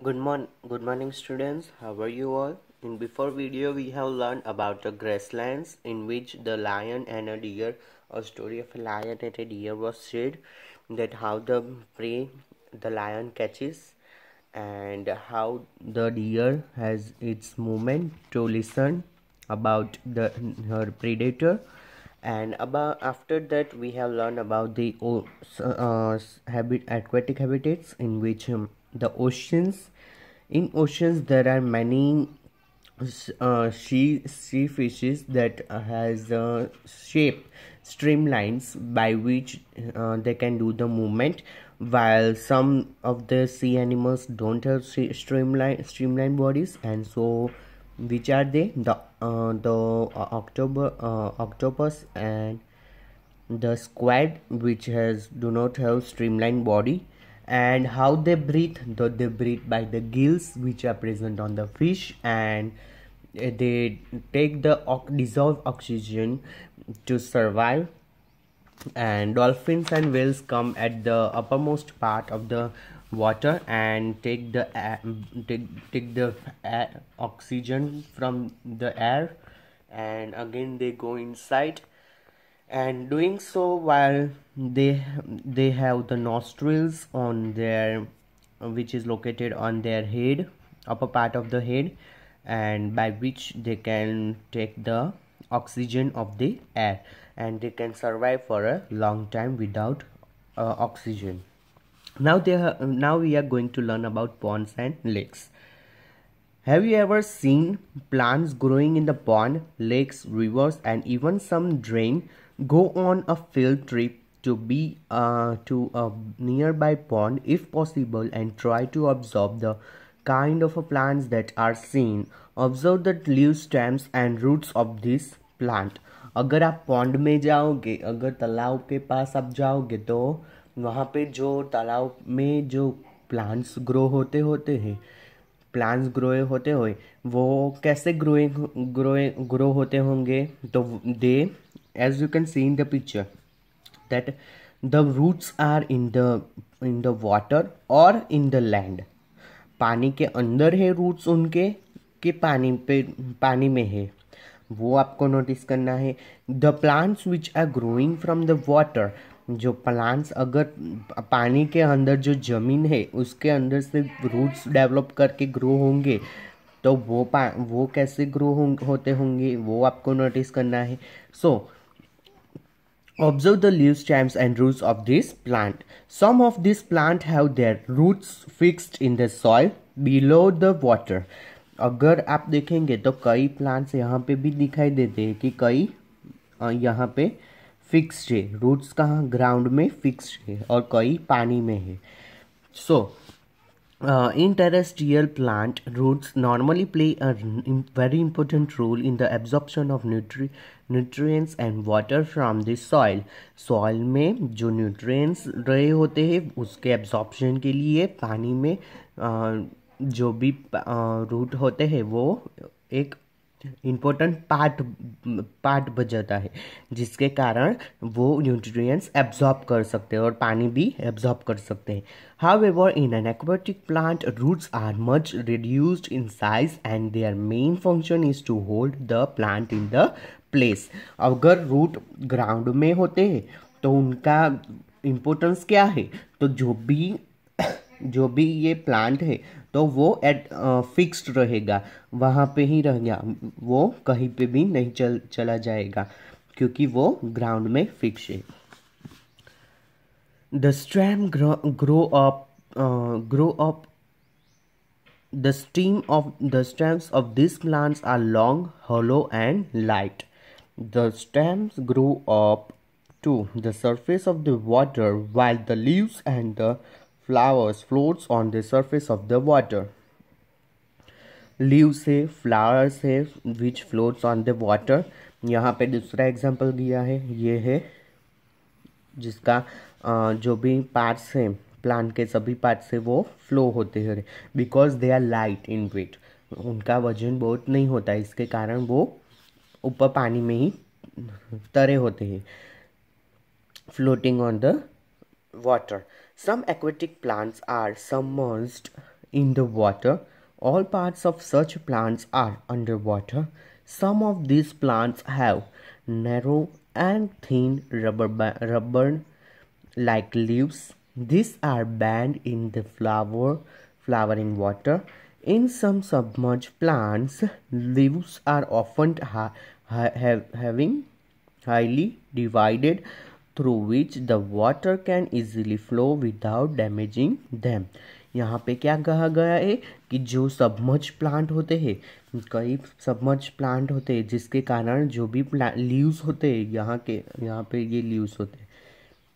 Good morning, students. How are you all? In before video, we have learned about the grasslands in which the lion and a deer, a story of a lion and a deer was shared. That how the prey the lion catches, and how the deer has its movement to listen about the her predator. And about after that we have learned about the aquatic habitats in which the oceans. In oceans there are many sea fishes that has shape streamlines by which they can do the movement, while some of the sea animals don't have streamline bodies. And so which are they? Octopus and the squid, which has do not have streamlined body. And how they breathe? Though they breathe by the gills which are present on the fish, and they take the dissolved oxygen to survive. And dolphins and whales come at the uppermost part of the water and take the oxygen from the air, and again they go inside. And doing so while they have the nostrils on their which is located on their head, upper part of the head, and by which they can take the oxygen of the air, and they can survive for a long time without oxygen. Now we are going to learn about ponds and lakes. Have you ever seen plants growing in the pond, lakes, rivers, and even some drain? Go on a field trip to a nearby pond if possible and try to observe the kind of plants that are seen. Observe the leaves, stems, and roots of this plant. अगर आप pond में जाओगे, अगर तालाब के पास आप जाओगे, तो वहाँ पे जो तालाब में जो प्लांट्स ग्रो होते हैं, प्लांट्स होते हुए वो कैसे ग्रो होते होंगे? तो दे, as you can see in the picture, that the roots are in the water or in the land. पानी के अंदर है रूट्स उनके, कि पानी में है, वो आपको नोटिस करना है. The plants which are growing from the water, जो प्लांट्स अगर पानी के अंदर जो जमीन है उसके अंदर से रूट्स डेवलप करके ग्रो होंगे, तो वो कैसे होते होंगे वो आपको नोटिस करना है. सो observe the leaves, stems, and roots of this plant. Some of these plants have their roots fixed in the soil below the water. अगर आप देखेंगे तो कई प्लांट्स यहाँ पे भी दिखाई देते हैं कि कई यहाँ पे फिक्स्ड है, रूट्स कहाँ ग्राउंड में फिक्स्ड है, और कई पानी में है. सो in terrestrial plant, roots normally play a very important role in the absorption of nutrients and water from the soil. Soil में जो nutrients रहे होते हैं उसके absorption के लिए पानी में जो भी root होते हैं वो एक इम्पोर्टेंट पार्ट बजाता है, जिसके कारण वो न्यूट्रिएंट्स एब्जॉर्ब कर सकते हैं और पानी भी एब्जॉर्ब कर सकते हैं. However, in an aquatic plant, roots are much reduced in size and their main function is to hold the plant in the place. अगर रूट ग्राउंड में होते हैं तो उनका इम्पोर्टेंस क्या है? तो जो भी ये प्लांट है तो वो फिक्स्ड रहेगा, वहाँ पे ही रहेगा, वो कहीं पे भी नहीं चला जाएगा क्योंकि वो ग्राउंड में फिक्स है. The stem grow up. The stems of these plants are long, hollow, and light. The stems grow up to the surface of the water, while the leaves and the flowers floats on the surface of the water. Leaves है, flowers है विच floats on the water. यहाँ पे दूसरा example दिया है, ये है जिसका जो भी पार्ट्स हैं प्लांट के सभी पार्ट्स है वो फ्लो होते हैं because they are light in weight. उनका वजन बहुत नहीं होता, इसके कारण वो ऊपर पानी में ही तरे होते हैं, floating on the water. Some aquatic plants are submerged in the water. All parts of such plants are underwater. Some of these plants have narrow and thin rubber-like leaves. These are bent in the flowering water. In some submerged plants, leaves are often having highly divided, through which the water can easily flow without damaging them. यहाँ पे क्या कहा गया है कि जो submerge plant होते हैं, कई सबमर्ज प्लांट होते हैं जिसके कारण जो भी लीव्स होते हैं, यहाँ पे ये लीव्स होते हैं,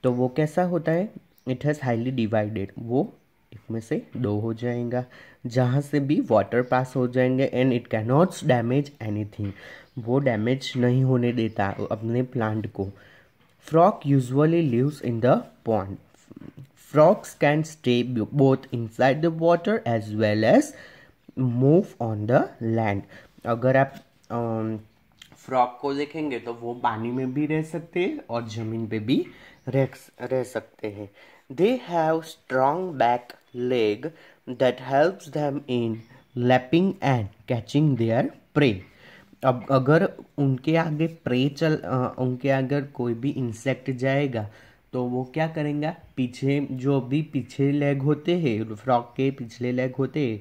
तो वो कैसा होता है, इट हैज़ हाईली डिवाइडेड, वो एक में से दो हो जाएगा जहाँ से भी वाटर पास हो जाएंगे and it can not damage anything, वो डैमेज नहीं होने देता अपने प्लांट को. Frog usually lives in the pond. Frogs can stay both inside the water as well as move on the land. अगर आप फ्रॉग को देखेंगे तो वो पानी में भी रह सकते हैं और जमीन पे भी रह सकते हैं. They have strong back leg that helps them in lapping and catching their prey. अब अगर उनके आगे उनके अगर कोई भी इंसेक्ट जाएगा तो वो क्या करेंगे, पीछे जो भी पीछे लेग होते हैं, फ्रॉग के पिछले लेग होते हैं,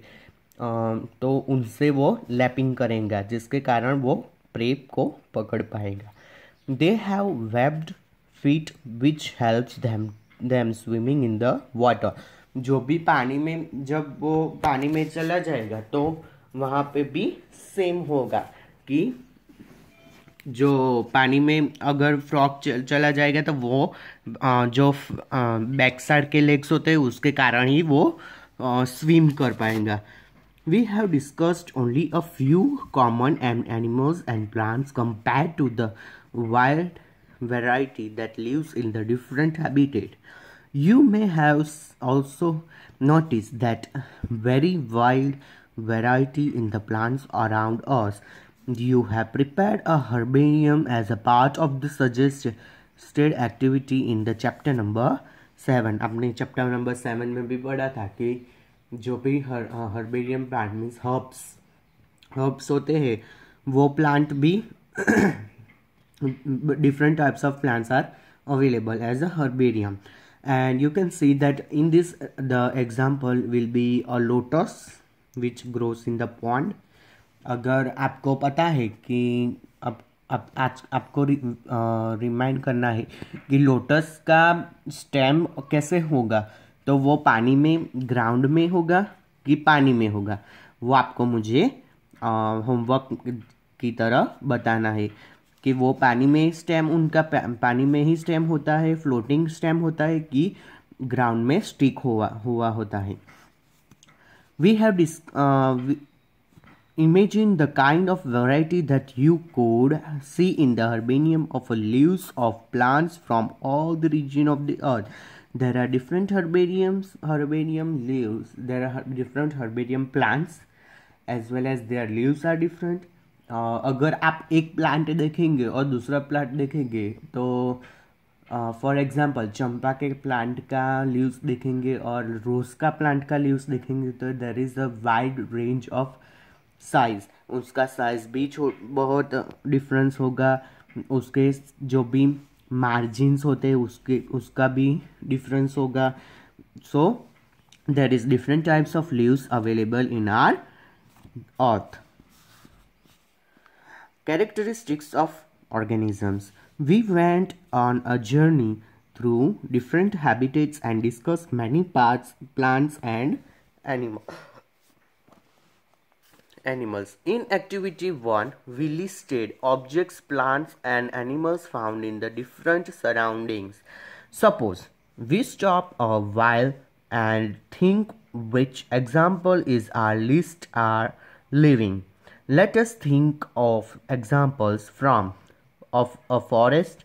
तो उनसे वो लैपिंग करेंगे जिसके कारण वो प्रे को पकड़ पाएगा. They have webbed feet which helps them swimming in the water. जो भी पानी में, जब वो पानी में चला जाएगा तो वहाँ पे भी सेम होगा कि जो पानी में अगर फ्रॉग चला जाएगा तो वो जो बैक साइड के लेग्स होते हैं उसके कारण ही वो स्विम कर पाएगा. We have discussed only a few common animals and plants compare to the wild variety that lives in the different habitat. You may have also noticed that very wide variety in the plants around us. You have prepared a herbarium as a part of the suggested activity in the chapter number 7. अपने chapter number 7 में भी पढ़ा था कि जो भी herbarium plant means herbs होते हैं, वो plant भी different types of plants are available as a herbarium. And you can see that in this the example will be a lotus which grows in the pond. अगर आपको पता है कि आज आपको रिमाइंड करना है कि लोटस का स्टेम कैसे होगा, तो वो पानी में, ग्राउंड में होगा कि पानी में होगा, वो आपको मुझे होमवर्क की तरह बताना है कि वो पानी में स्टेम, उनका पानी में ही स्टेम होता है, फ्लोटिंग स्टेम होता है कि ग्राउंड में स्टिक हुआ होता है. We have imagine the kind of variety that you could see in the herbarium of leaves of plants from all the region of the earth. There are different herbarium leaves, there are different herbarium plants as well as their leaves are different. अगर आप एक plant देखेंगे और दूसरा plant देखेंगे तो for example चंपा के plant का लीव्स देखेंगे और रोज का प्लांट का लीव्स देखेंगे तो there is a wide range of size. उसका साइज भी बहुत डिफरेंस होगा, उसके जो भी मार्जिन्स होते हैं उसका भी डिफरेंस होगा. So there is different types of leaves available in our earth. Characteristics of organisms. We went on a journey through different habitats and discussed many plants and animals. In activity 1, we listed objects, plants and animals found in the different surroundings. Suppose we stop a while and think which example is our list are living. Let us think of examples of a forest,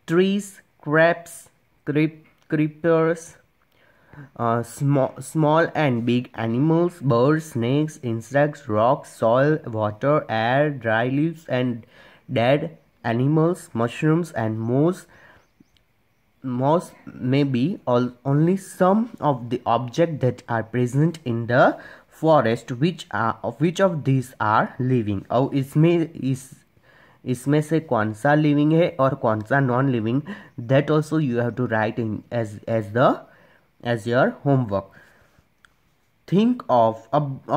trees, crabs, creepers, small and big animals, birds, snakes, insects, rocks, soil, water, air, dry leaves and dead animals, mushrooms and moss, most maybe all only some of the objects that are present in the forest which of these are living, और इसमें से कौन सा living है और कौन सा non living, that also you have to write in as your homework. Think of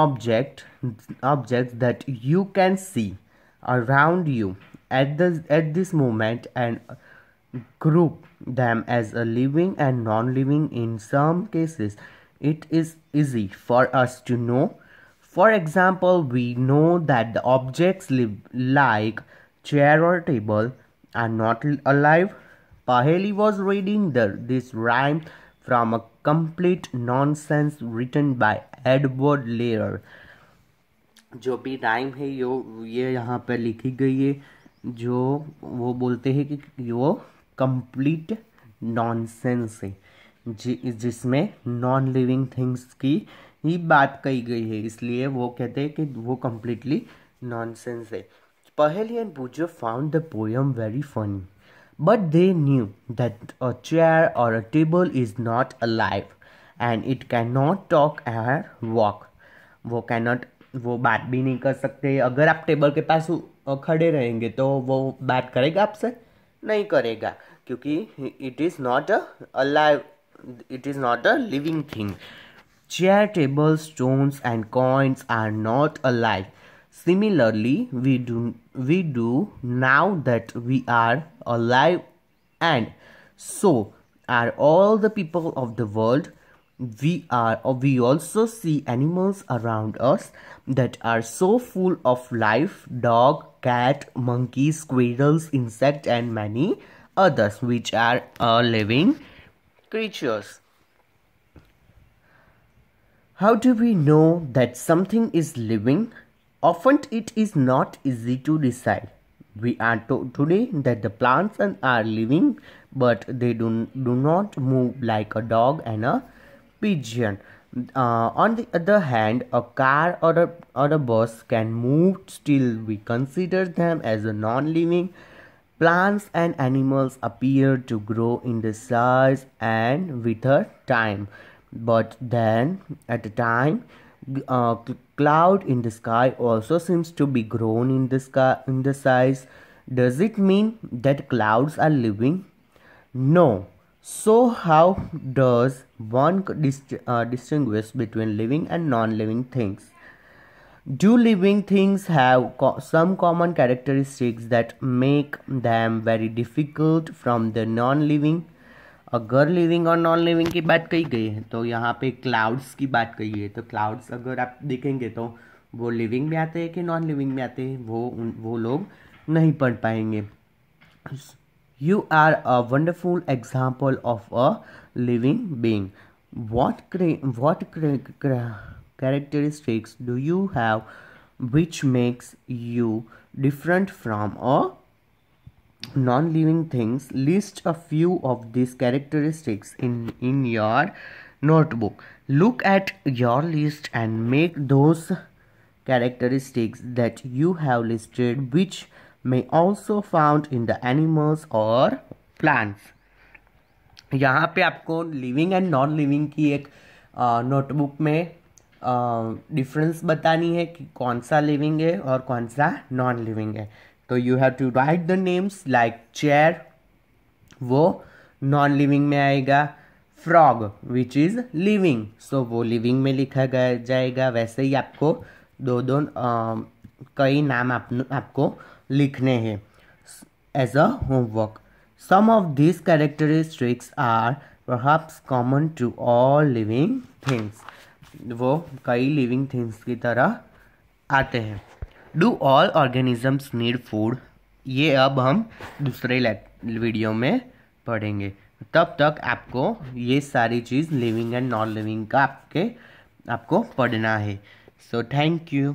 objects that you can see around you at this moment and group them as a living and non-living. In some cases, it is easy for us to know. For example, we know that the objects like chair or table are not alive. Paheli was reading this rhyme from a complete nonsense written by Edward Lear. जो भी rhyme है ये यहाँ पर लिखी गई है, जो वो बोलते हैं कि वो कंप्लीट नॉनसेंस है, जिसमें नॉन लिविंग थिंग्स की ही बात कही गई है, इसलिए वो कहते हैं कि वो कंप्लीटली नॉनसेंस है. Paheli and Pujo found the poem very funny, but they knew that a chair or a table is not alive and it cannot talk or walk. वो बात भी नहीं कर सकते. अगर आप टेबल के पास खड़े रहेंगे तो वो बात करेगा आपसे? नहीं करेगा, क्योंकि it is not alive, it is not a living thing. Chair, tables, stones and coins are not alive. Similarly, we do now that we are alive, and so are all the people of the world. We also see animals around us that are so full of life: dog, cat, monkey, squirrels, insect, and many others which are living creatures. How do we know that something is living? Often it is not easy to decide. We are told today that the plants are living, but they do not move like a dog and a pigeon. On the other hand, a car or a bus can move. Still, we consider them as a non-living. Plants and animals appear to grow in the size and with a time, but then at a time, cloud in the sky also seems to be grown in the size. Does it mean that clouds are living? No. So how does one distinguish between living and non-living things? Do living things have some common characteristics that make them very difficult from the non-living? अगर living और non living की बात कही गई है तो यहाँ पे क्लाउड्स की बात कही है. तो क्लाउड्स अगर आप देखेंगे तो वो लिविंग में आते हैं कि नॉन लिविंग में आते हैं, वो लोग नहीं पढ़ पाएंगे. You are a wonderful example of a living being. what characteristics do you have which makes you different from a non-living things? List a few of these characteristics in your notebook. Look at your list and make those characteristics that you have listed which may also found in the animals or plants. यहाँ पे आपको living and non living की एक notebook में difference बतानी है कि कौन सा लिविंग है और कौन सा नॉन लिविंग है. तो you have to write the names. Like chair, वो नॉन लिविंग में आएगा. Frog which is living, so वो लिविंग में लिखा जाएगा. वैसे ही आपको दो कई नाम आपको लिखने हैं as a homework. Some of these characteristics are perhaps common to all living things. वो कई living things की तरह आते हैं. Do all organisms need food? ये अब हम दूसरे वीडियो में पढ़ेंगे. तब तक आपको ये सारी चीज़ लिविंग एंड नॉन लिविंग का आपको पढ़ना है. So thank you.